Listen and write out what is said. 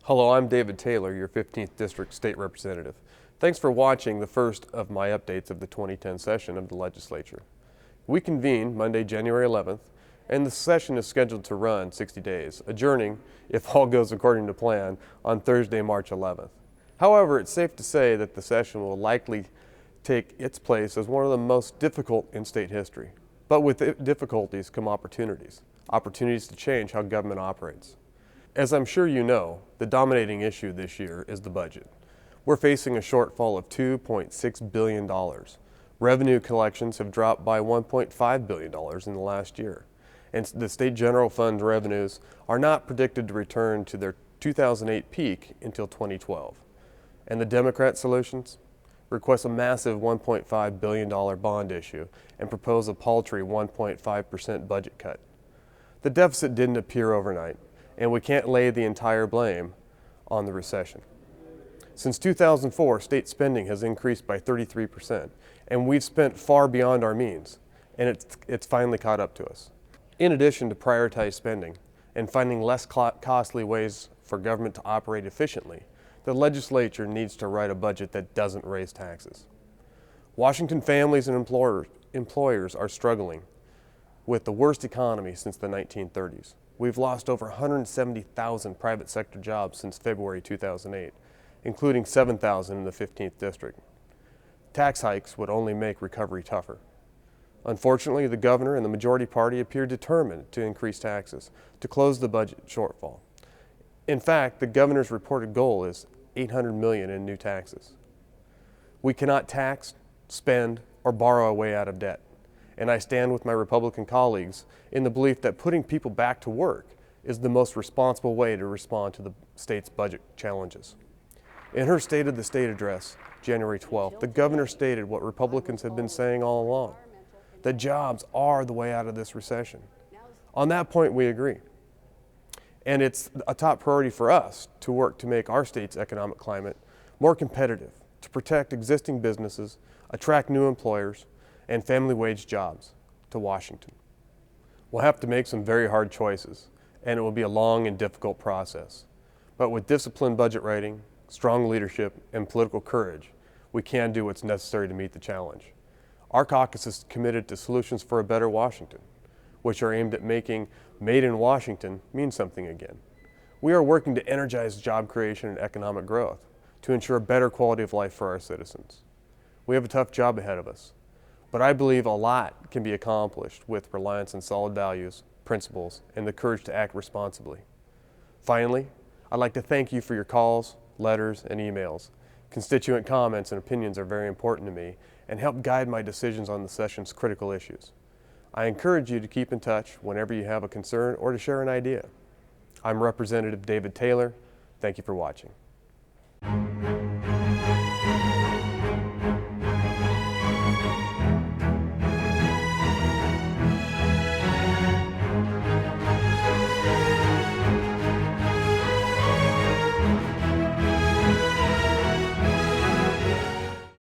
Hello, I'm David Taylor, your 15th District State Representative. Thanks for watching the first of my updates of the 2010 session of the Legislature. We convene Monday, January 11th, and the session is scheduled to run 60 days, adjourning, if all goes according to plan, on Thursday, March 11th. However, it's safe to say that the session will likely take its place as one of the most difficult in state history. But with difficulties come opportunities to change how government operates. As I'm sure you know, the dominating issue this year is the budget. We're facing a shortfall of $2.6 billion. Revenue collections have dropped by $1.5 billion in the last year, and the state general fund revenues are not predicted to return to their 2008 peak until 2012. And the Democrat solutions request a massive $1.5 billion bond issue and propose a paltry 1.5% budget cut. The deficit didn't appear overnight, and we can't lay the entire blame on the recession. Since 2004, state spending has increased by 33%, and we've spent far beyond our means, and it's finally caught up to us. In addition to prioritized spending and finding less costly ways for government to operate efficiently, the legislature needs to write a budget that doesn't raise taxes. Washington families and employers are struggling with the worst economy since the 1930s. We've lost over 170,000 private sector jobs since February 2008, including 7,000 in the 15th District. Tax hikes would only make recovery tougher. Unfortunately, the governor and the majority party appear determined to increase taxes to close the budget shortfall. In fact, the governor's reported goal is $800 million in new taxes. We cannot tax, spend, or borrow our way out of debt. And I stand with my Republican colleagues in the belief that putting people back to work is the most responsible way to respond to the state's budget challenges. In her State of the State address, January 12th, the governor stated what Republicans have been saying all along, that jobs are the way out of this recession. On that point, we agree. And it's a top priority for us to work to make our state's economic climate more competitive, to protect existing businesses, attract new employers, and family wage jobs to Washington. We'll have to make some very hard choices, and it will be a long and difficult process. But with disciplined budget writing, strong leadership, and political courage, we can do what's necessary to meet the challenge. Our caucus is committed to solutions for a better Washington, which are aimed at making Made in Washington mean something again. We are working to energize job creation and economic growth to ensure a better quality of life for our citizens. We have a tough job ahead of us, but I believe a lot can be accomplished with reliance on solid values, principles, and the courage to act responsibly. Finally, I'd like to thank you for your calls, letters, and emails. Constituent comments and opinions are very important to me and help guide my decisions on the session's critical issues. I encourage you to keep in touch whenever you have a concern or to share an idea. I'm Representative David Taylor. Thank you for watching.